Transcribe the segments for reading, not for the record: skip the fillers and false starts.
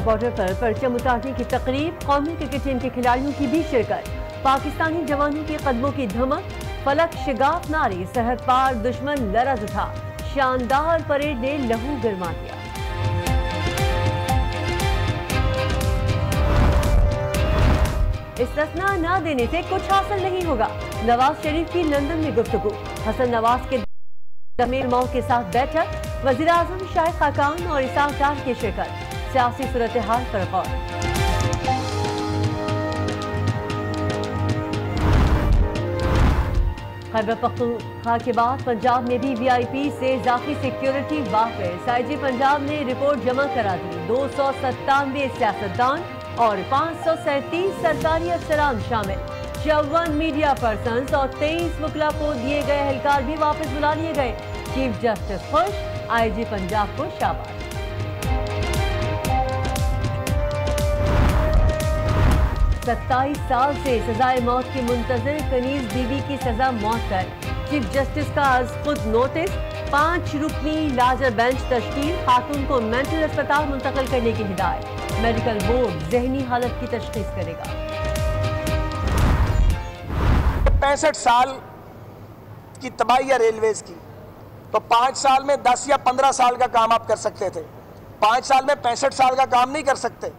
Border पर परचम उतारने की तकरीब, कौमी क्रिकेट टीम के खिलाड़ियों की भी शिरकत। पाकिस्तानी जवानों के कदमों की धमक, फलक शिगाफ नारी, सरहद पार दुश्मन लरज उठा। शानदार परेड ने लहू गरमा दिया। इस्तिस्ना न देने से कुछ हासिल नहीं होगा, नवाज शरीफ की लंदन में गुफ्तगू। हसन नवाज के रहनुमाओं के साथ बैठक, वज़ीर आज़म शाहिद खाकान और इसाक डार की शिरकत। सियासी सूरत हाल पर गौर। खैबर पख्तूनख्वा के बाद पंजाब में भी VIP से इजाफी सिक्योरिटी वापस। IG पंजाब ने रिपोर्ट जमा करा दी। 297 सियासतदान और 537 सरकारी अफसरान शामिल। 54 मीडिया पर्सन्स और 23 वकला को दिए गए एहलकार भी वापस बुला लिए गए। चीफ जस्टिस खुश, IG पंजाब को शाबाश। 27 साल से सजाए मौत की मुंतजर कनीज बीवी की सजा मौत। चीफ जस्टिस का आज खुद नोटिस, 5 रुकनी लार्जर बेंच तश्कील, खातून को मेंटल अस्पताल मुंतकिल करने की हिदायत। मेडिकल बोर्ड जहनी हालत की तशखीस करेगा। 65 साल की तबाही है रेलवेज की, तो 5 साल में 10 या 15 साल का काम आप कर सकते थे। 5 साल में 65 साल का काम नहीं कर सकते।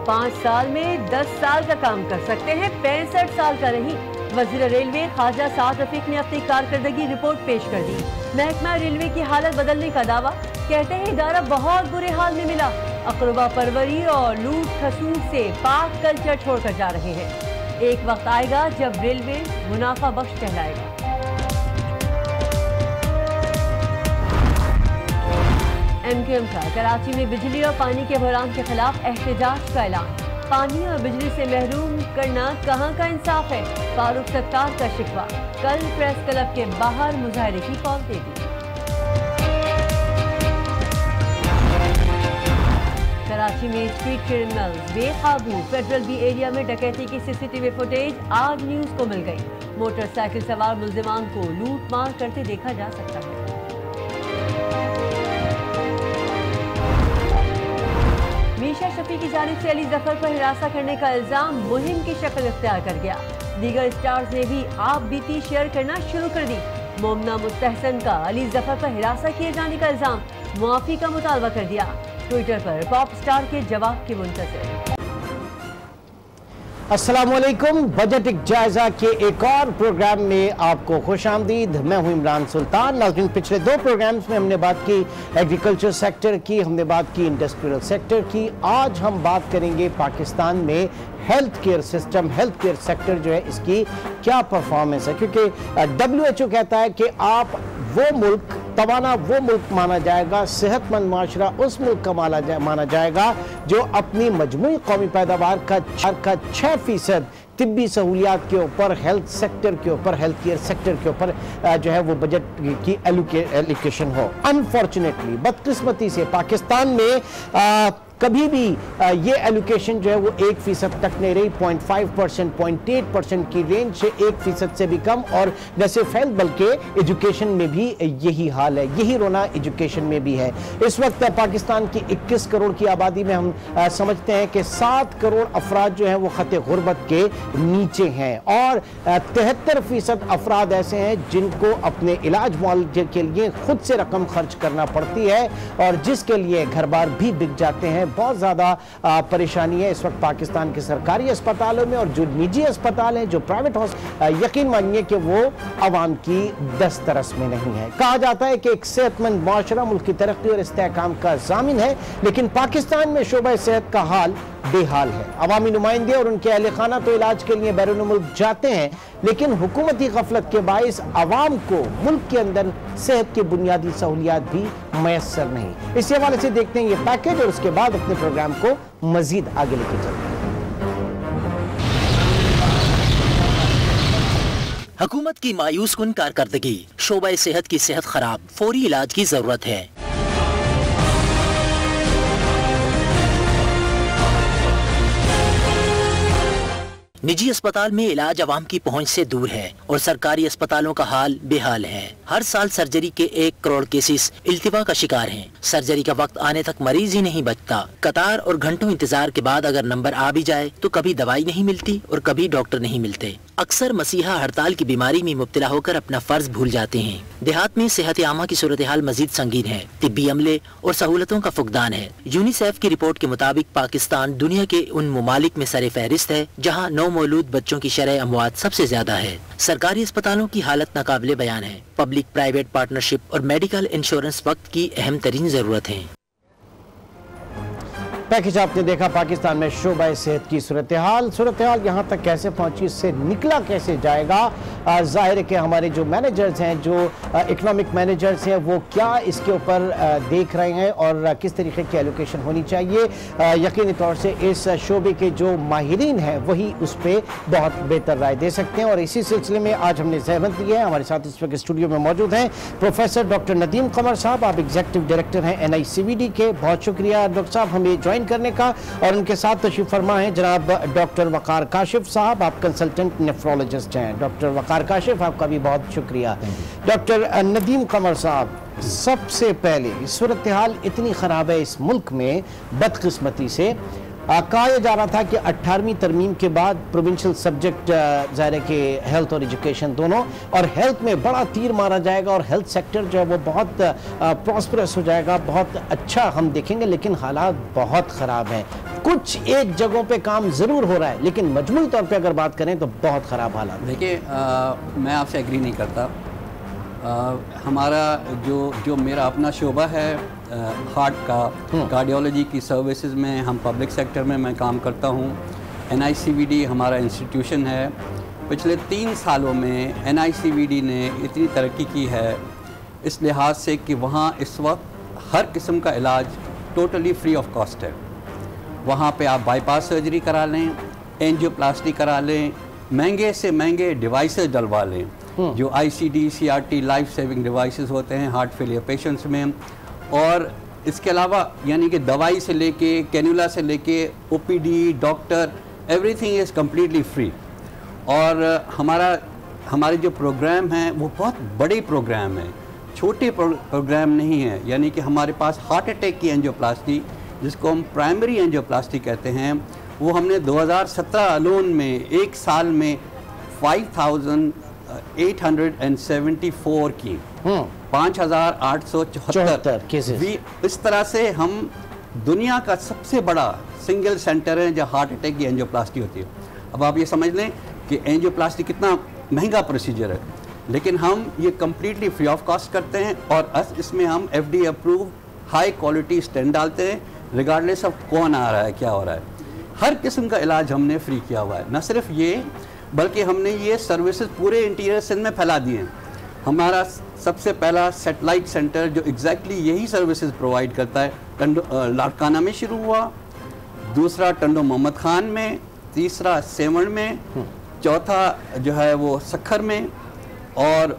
5 साल में 10 साल का काम कर सकते हैं, 65 साल का नहीं। वज़ीर रेलवे ख्वाजा साद रफीक ने अपनी कारकर्दगी रिपोर्ट पेश कर दी। महकमा रेलवे की हालत बदलने का दावा, कहते हैं इदारा बहुत बुरे हाल में मिला। अकरबा परवरी और लूट खसूट से पाक कल्चर छोड़कर जा रहे हैं। एक वक्त आएगा जब रेलवे मुनाफा बख्श कहलाएगा। MQM का कराची में बिजली और पानी के बहरान के खिलाफ एहतजाज का ऐलान। पानी और बिजली से महरूम करना कहाँ का इंसाफ है, फारूक सत्तार का शिकवा। कल प्रेस क्लब के बाहर मुजाहरे की कॉल दे दी। कराची में स्ट्रीट क्रिमिनल्स बेकाबू, फेडरल बी एरिया में डकैती की CCTV फुटेज आज न्यूज को मिल गई। मोटरसाइकिल सवार मुल्जिमान को लूट मार करते देखा जा सकता है। मीशा शफी की जानिब से अली जफर पर हिरासा करने का इल्जाम मुहिम की शक्ल इख्तियार कर गया। दीगर स्टार्स ने भी आप बीती शेयर करना शुरू कर दी। मोमना मुस्तहसन का अली जफर पर हिरासा किए जाने का इल्जाम, मुआफी का मुतालबा कर दिया। ट्विटर पर पॉप स्टार के जवाब की मुंतज़िर। अस्सलामुअलैकुम, बजट एक जायजा के एक और प्रोग्राम में आपको खुश आमदीद। मैं हूं इमरान सुल्तान। नाज़रीन, पिछले 2 प्रोग्राम्स में हमने बात की एग्रीकल्चर सेक्टर की, हमने बात की इंडस्ट्रियल सेक्टर की। आज हम बात करेंगे पाकिस्तान में health care system, health care sector जो है इसकी क्या परफॉर्मेंस है। क्योंकि WHO कहता है कि आप वो मुल्क तवाना वो मुल्क माना जाएगा, सेहतमंद माशरा उस मुल्क का माना जाएगा जो अपनी मजमूई कौमी पैदावार का 6% तिब्बी सहूलियात के ऊपर, हेल्थ सेक्टर के ऊपर, हेल्थ केयर सेक्टर के ऊपर जो है वो बजट की एलोकेशन हो। अनफॉर्चुनेटली, बदकिस्मती से पाकिस्तान में कभी भी ये एलोकेशन जो है वो 1% तक नहीं रही। 0.5%, 0.8% की रेंज से 1% से भी कम। और न सिर्फ हेल्थ बल्कि एजुकेशन में भी यही हाल है, यही रोना एजुकेशन में भी है। इस वक्त पाकिस्तान की 21 करोड़ की आबादी में हम समझते हैं कि 7 करोड़ अफराद जो हैं वो खत गुर्बत के नीचे हैं और 73% अफराद ऐसे हैं जिनको अपने इलाज मुआवजे के लिए खुद से रकम खर्च करना पड़ती है और जिसके लिए घर बार भी बिक जाते हैं। बहुत ज़्यादा परेशानी है इस वक्त पाकिस्तान के सरकारी अस्पतालों में और जो निजी अस्पताल हैं, जो प्राइवेट यकीन मानिए कि वो आवाम की दस्तरस में नहीं है। कहा जाता है कि एक सेहतमंद माशरा मुल्क की तरक्की और इस्तेहकाम का ज़ामिन है, लेकिन पाकिस्तान में शोबा सेहत का हाल बेहाल है। अवामी नुमाइंदे और उनके अहले खाना तो इलाज के लिए बैरून मुल्क जाते हैं, लेकिन हुकूमती गफलत के बाइस अवाम को मुल्क के अंदर सेहत की बुनियादी सहूलियात भी मैसर नहीं। इसी हवाले से देखते हैं ये पैकेज और उसके बाद अपने प्रोग्राम को मजीद आगे लेके चलते हैं। हुकूमत की मायूस कुन कारकर्दगी, शोबा सेहत की सेहत खराब, फौरी इलाज की जरूरत है। निजी अस्पताल में इलाज आवाम की पहुंच से दूर है और सरकारी अस्पतालों का हाल बेहाल है। हर साल सर्जरी के 1 करोड़ केसेस इल्तिवा का शिकार हैं। सर्जरी का वक्त आने तक मरीज ही नहीं बचता। कतार और घंटों इंतजार के बाद अगर नंबर आ भी जाए तो कभी दवाई नहीं मिलती और कभी डॉक्टर नहीं मिलते। अक्सर मसीहा हड़ताल की बीमारी में मुब्तला होकर अपना फर्ज भूल जाते हैं। देहात में सेहत आमा की सूरत हाल मजीद संगीन है। तिब्बी अमले और सहूलतों का फुकदान है। यूनिसेफ की रिपोर्ट के मुताबिक पाकिस्तान दुनिया के उन मुमालिक में सरे फहरिस्त है जहाँ नौ मौलूद बच्चों की शरह अमवात सबसे ज्यादा है। सरकारी अस्पतालों की हालत नाकाबिले बयान है। पब्लिक प्राइवेट पार्टनरशिप और मेडिकल इंश्योरेंस वक्त की अहम तरीन जरूरत है। पैकेज आपने देखा पाकिस्तान में शोबा सेहत की सूरत हाल यहाँ तक कैसे पहुंची, इससे निकला कैसे जाएगा। जाहिर है कि हमारे जो मैनेजर्स हैं, जो इकोनॉमिक मैनेजर्स हैं, वो क्या इसके ऊपर देख रहे हैं और किस तरीके की एलोकेशन होनी चाहिए। यकीनी तौर से इस शोबे के जो माहिरीन हैं वही उस पर बहुत बेहतर राय दे सकते हैं और इसी सिलसिले में आज हमने ज़हमत ली है। हमारे साथ इस वक्त स्टूडियो में मौजूद हैं प्रोफेसर डॉक्टर नदीम कमर साहब। आप एग्जीक्यूटिव डायरेक्टर हैं NICVD के। बहुत शुक्रिया डॉक्टर साहब हमें ज्वाइन करने का। और उनके साथ तशरीफ फरमा है जनाब डॉक्टर वकार काशिफ साहब। आप कंसल्टेंट नेफ्रोलॉजिस्ट हैं। डॉक्टर वकार काशिफ आपका भी बहुत शुक्रिया। डॉक्टर नदीम कमर साहब, सबसे पहले सूरत हाल इतनी ख़राब है इस मुल्क में बदकिस्मती से। कहा जा रहा था कि 18वीं तरमीम के बाद प्रोविंशियल सब्जेक्ट ज़ाहिर है कि हेल्थ और एजुकेशन दोनों, और हेल्थ में बड़ा तीर मारा जाएगा और हेल्थ सेक्टर जो है वो बहुत प्रॉस्परस हो जाएगा, बहुत अच्छा हम देखेंगे। लेकिन हालात बहुत ख़राब हैं। कुछ एक जगहों पे काम ज़रूर हो रहा है लेकिन मजमूई तौर पे अगर बात करें तो बहुत ख़राब हालात। देखिए, मैं आपसे एग्री नहीं करता। हमारा जो मेरा अपना शोबा है हार्ट का, कार्डियोलॉजी की सर्विसेज में, हम पब्लिक सेक्टर में मैं काम करता हूँ। NICVD हमारा इंस्टीट्यूशन है। पिछले 3 सालों में NICVD ने इतनी तरक्की की है इस लिहाज से कि वहाँ इस वक्त हर किस्म का इलाज टोटली फ्री ऑफ कॉस्ट है। वहाँ पे आप बाईपास सर्जरी करा लें, एंजियोप्लास्टी करा लें, महंगे से महंगे डिवाइसेस डलवा लें, जो ICD, CRT life saving devices होते हैं हार्ट फेलियर पेशेंट्स में। और इसके अलावा यानी कि दवाई से लेके, कैन्यूला से लेके, OPD, doctor, everything is completely free. और हमारे जो प्रोग्राम हैं वो बहुत बड़े प्रोग्राम हैं, छोटे प्रोग्राम नहीं है। यानी कि हमारे पास हार्ट अटैक की एंजियोप्लास्टी, जिसको हम प्राइमरी एंजियोप्लास्टी कहते हैं, वो हमने 2017 अलोन में एक साल में 5874 की, 5874 केसेस। इस तरह से हम दुनिया का सबसे बड़ा सिंगल सेंटर है जहाँ हार्ट अटैक की एंजियोप्लास्टी होती है। अब आप ये समझ लें कि एंजियोप्लास्टी कितना महंगा प्रोसीजर है, लेकिन हम ये कम्प्लीटली फ्री ऑफ कॉस्ट करते हैं और इसमें हम FDA approve high quality stent डालते हैं, रिगार्डलेस ऑफ कौन आ रहा है, क्या हो रहा है। हर किस्म का इलाज हमने फ्री किया हुआ है। न सिर्फ ये, बल्कि हमने ये सर्विसेज पूरे इंटीरियर सिंध में फैला दिए हैं। हमारा सबसे पहला सैटेलाइट सेंटर जो एग्जैक्टली यही सर्विसेज प्रोवाइड करता है लाड़काना में शुरू हुआ, दूसरा टंडो मोहम्मद खान में, तीसरा सेवण में, चौथा जो है वो सखर में, और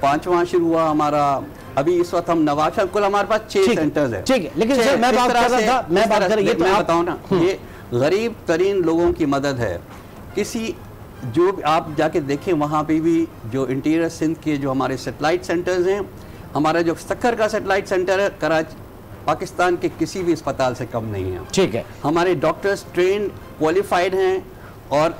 5वां शुरू हुआ हमारा अभी इस वक्त हम नवाशा। कुल हमारे पास 6 सेंटर्स हैं। ठीक है, लेकिन सर मैं बात कर रहा था, मैं बताऊँ ना, ये गरीब तरीन लोगों की मदद है। किसी जो आप जाके देखें वहाँ पे भी जो इंटीरियर सिंध के जो हमारे सेटेलाइट सेंटर्स हैं, हमारा जो सखर का सेटेलाइट सेंटर है कराची पाकिस्तान के किसी भी अस्पताल से कम नहीं है। ठीक है, हमारे डॉक्टर्स ट्रेन क्वालिफाइड हैं। और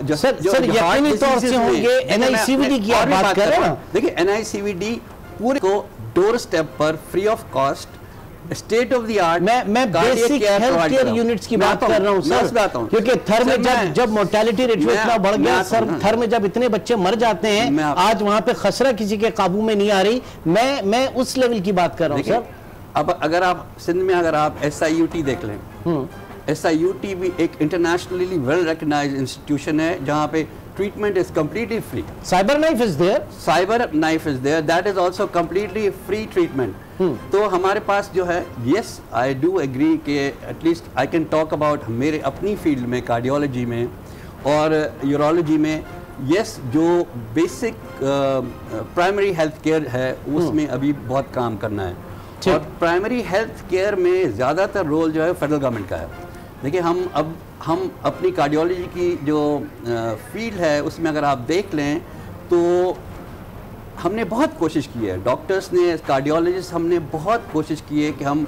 जो सर यकीनी तौर से होंगे। NICVD की आप बात कर रहे हैं। देखिए, NICVD पूरे को डोर स्टेप पर free of cost state of the art मैं बेसिक हेल्थ केयर यूनिट्स की बात कर रहा हूं सर, क्योंकि थर में जब मोर्टेलिटी रेट इतना बढ़ गया सर, थर में जब इतने बच्चे मर जाते हैं, आज वहां पे खसरा किसी के काबू में नहीं आ रही। मैं उस लेवल की बात कर रहा हूं सर। अब अगर आप सिंध में अगर आप SIUT देख लें, SIUT भी एक इंटरनेशनली वेल रिकॉग्नाइज्ड इंस्टीट्यूशन है जहाँ पे treatment is completely free. CyberKnife is there. CyberKnife is there. That is also completely free treatment. तो हमारे पास जो है, yes, I do agree कि at least I can talk about मेरे अपनी फील्ड में कार्डियोलॉजी में और यूरोलॉजी में, yes, जो बेसिक प्राइमरी हेल्थ केयर है उसमें अभी बहुत काम करना है। और प्राइमरी हेल्थ केयर में ज़्यादातर रोल जो है फेडरल गवर्नमेंट का है। دیکھیں ہم اپنی کارڈیولوجی کی جو فیلڈ ہے اس میں اگر آپ دیکھ لیں تو ہم نے بہت کوشش کی ہے، ڈاکٹرز نے، کارڈیولوجسٹ ہم نے بہت کوشش کی ہے کہ ہم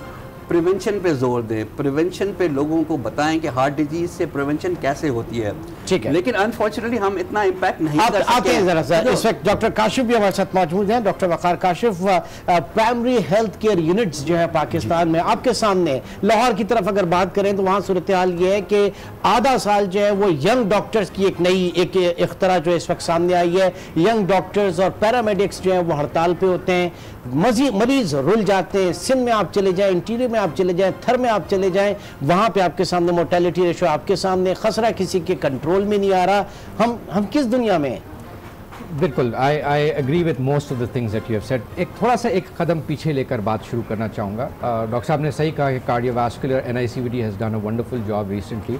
پریونشن پہ زور دیں، پریونشن پہ لوگوں کو بتائیں کہ ہارٹ ڈیزیز سے پریونشن کیسے ہوتی ہے. ٹھیک ہے، لیکن انفارچونیٹلی ہم اتنا امپیکٹ نہیں کر سکتے. آتے ہیں ذرا سا، اس وقت ڈاکٹر کاشف بھی ہمارے ساتھ موجود ہیں. Doctor Waqar Kashif, primary health care units جو ہے پاکستان میں آپ کے سامنے، لاہور کی طرف اگر بات کریں تو وہاں صورتحال یہ ہے کہ آدھا سال جو ہے وہ ینگ ڈاکٹرز کی ایک نئی ایک اختراع جو اس وقت سامنے آئی ہے. ینگ ڈاکٹرز اور پیرامیڈکس جو ہیں وہ ہڑتال پہ ہوتے ہیں، مریض رل جاتے ہیں. سندھ میں آپ چلے جائیں، انٹیریئر میں آپ چلے جائیں، تھر میں آپ چلے جائیں، وہاں پہ آپ کے سامنے مورٹیلٹی ریشو آپ کے سامنے، خسرہ کسی کے کنٹرول میں نہیں آ رہا. ہم کس دنیا میں ہیں؟ بالکل I agree with most of the things that you have said. ایک تھوڑا سا ایک قدم پیچھے لے کر بات شروع کرنا چاہوں گا. ڈاکٹر صاحب نے صحیح کہا کہ cardio vascular NICVD has done a wonderful job recently.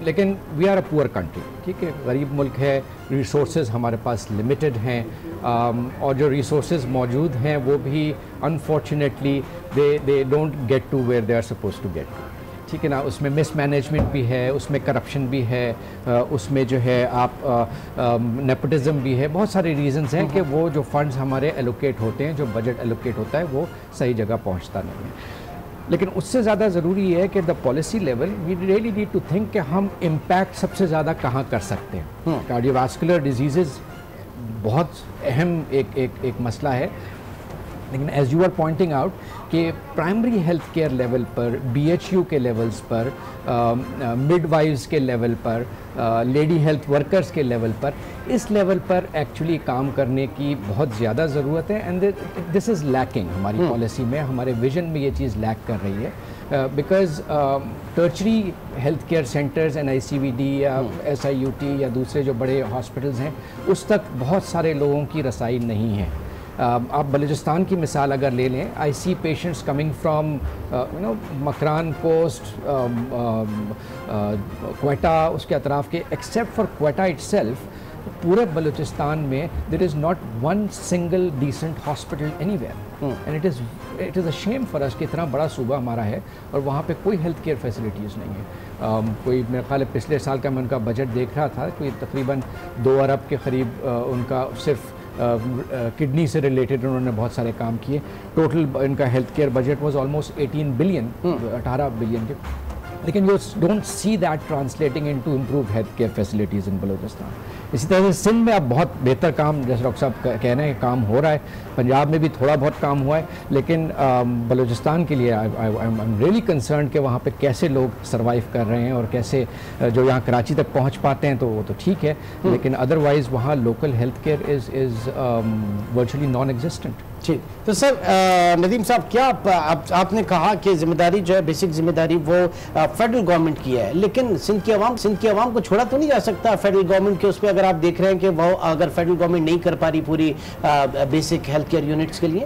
لیکن we are a poor country. ٹھیک ہے، غریب ملک ہے، ریسورسز ہمارے پاس لمیٹڈ ہیں، اور جو ریسورسز موجود ہیں وہ بھی unfortunately they don't get to where they are supposed to get to. ٹھیک ہے نا، اس میں مس مینجمنٹ بھی ہے، اس میں کرپشن بھی ہے، اس میں جو ہے آپ نیپوٹزم بھی ہے. بہت سارے ریزنز ہیں کہ وہ جو فنڈز ہمارے ایلوکیٹ ہوتے ہیں، جو بجٹ ایلوکیٹ ہوتا ہے وہ صحیح جگہ پہنچتا نہیں ہے. لیکن اس سے زیادہ ضروری یہ ہے کہ the policy level we really need to think کہ ہم امپیکٹ سب سے زیادہ کہاں کر سکتے ہیں. کارڈیو واسکولر ڈیزیزز بہت اہم ایک مسئلہ ہے، لیکن as you are pointing out کہ پرائمری ہیلتھ کیئر لیول پر، BHU کے لیولز پر، مڈ وائز کے لیول پر، لیڈی ہیلتھ ورکرز کے لیول پر، اس لیول پر ایکچولی کام کرنے کی بہت زیادہ ضرورت ہے. اینڈ دس از لیکنگ ہماری پالیسی میں، ہمارے ویژن میں یہ چیز لیک کر رہی ہے. Because ٹرچری health care centres NICVD یا SIUT یا دوسرے جو بڑے ہاسپٹلز ہیں اس تک بہت سارے لوگوں کی رسائی نہیں ہے. آپ بلوچستان کی مثال اگر لے لیں، I see patients coming from Makran coast, Quetta, اس کے اطراف کے، except for Quetta itself, پورے بلوچستان میں there is not one single decent hospital anywhere. And it is a shame for us کہ اتنا بڑا صوبہ ہمارا ہے اور وہاں پہ کوئی ہیلتھ کیئر فیسلٹیز نہیں ہے. کوئی میرے خیال ہے پچھلے سال کا میں ان کا بجٹ دیکھ رہا تھا، کوئی تقریباً 2 ارب کے قریب ان کا صرف کڈنی سے ریلیٹڈ انہوں نے بہت سارے کام کیے. ٹوٹل ان کا health care budget was almost 18 billion, 18 billion کے. لیکن you don't see that translating into improve health care facilities in Balochistan. اسی طرح سے سندھ میں اب بہت بہتر کام، جیسے ڈاکٹر صاحب کہہ رہے ہیں، کام ہو رہا ہے. پنجاب میں بھی تھوڑا بہت کام ہوا ہے، لیکن بلوچستان کے لیے آئی ایم ریئلی کنسرنڈ کہ وہاں پہ کیسے لوگ سروائیو کر رہے ہیں، اور کیسے جو یہاں کراچی تک پہنچ پاتے ہیں تو وہ تو ٹھیک ہے، لیکن ادروائز وہاں لوکل ہیلتھ کیئر از ورچولی نان ایگزسٹنٹ. ٹھیک. تو سر ندیم صاحب، کیا آپ نے کہا کہ ذمہ داری جو ہے، بیسک ذمہ داری وہ فیڈرل گورنمنٹ کی ہے، لیکن سندھ کی عوام کو چھوڑا تو نہیں جا سکتا فیڈرل گورنمنٹ کے اس پہ، اگر آپ دیکھ رہے ہیں کہ وہ اگر فیڈرل گورنمنٹ نہیں کر پا رہی پوری بیسک ہیلتھ کیئر یونٹس کے لیے؟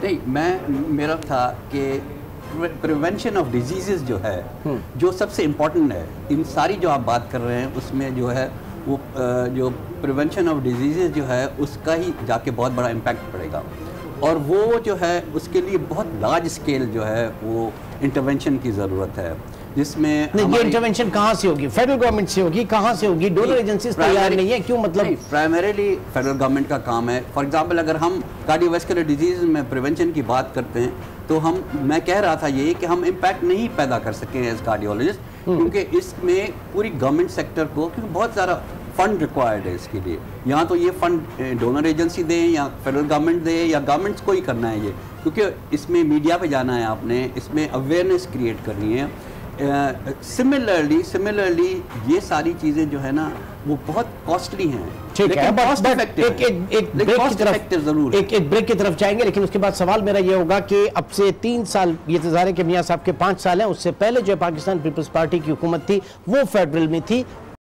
نہیں، میرا تھا کہ پریونشن آف ڈیزیزز جو ہے، جو سب سے امپورٹنٹ ہے، ان ساری جو آپ بات کر رہے ہیں اس میں جو ہے وہ جو پریونشن آف ڈیزیزز جو ہے اس کا ہی جا کے بہت بڑا امپیکٹ پڑے گا. اور وہ جو ہے اس کے لیے بہت لارج اسکیل جو ہے وہ انٹرونشن کی ضرورت ہے، جس میں یہ انٹرونشن کہاں سے ہوگی؟ فیڈرل گورنمنٹ سے ہوگی؟ کہاں سے ہوگی؟ ڈونر ایجنسیز تیار نہیں ہے کیوں؟ مطلب پرائمریلی فیڈرل گورنمنٹ کا کام ہے. فار ایگزامپل اگر ہم کارڈیو واسکولر ڈیزیز میں پریونشن کی بات کرتے ہیں تو میں کہہ رہا تھا یہ کہ ہم امپیکٹ نہیں پیدا کر سکیں ایز کارڈیولوجسٹ، کیونکہ اس میں پوری گورنمنٹ سیکٹر کو، کیونکہ بہت سارا فنڈ ریکوائرڈ ہے اس کے لیے. یہاں تو یہ فنڈ ڈونر ایجنسی دیں یا فیڈرل گورنمنٹ دے یا گورنمنٹس کو ہی کرنا ہے یہ، کیونکہ اس میں میڈیا پہ جانا ہے آپ نے، اس میں اویئرنیس کریٹ کرنی ہے. سملرلی یہ ساری چیزیں جو ہے نا وہ بہت کاسٹلی ہیں. ٹھیک ہے، ایک بریک کی طرف جائیں گے، لیکن اس کے بعد سوال میرا یہ ہوگا کہ اب سے 3 سال، یہ انتظار ہے کہ میاں صاحب کے 5 سال ہیں، اس سے پہلے جو پاکستان پیپلز پارٹی کی حکومت تھی وہ فیڈرل میں تھی،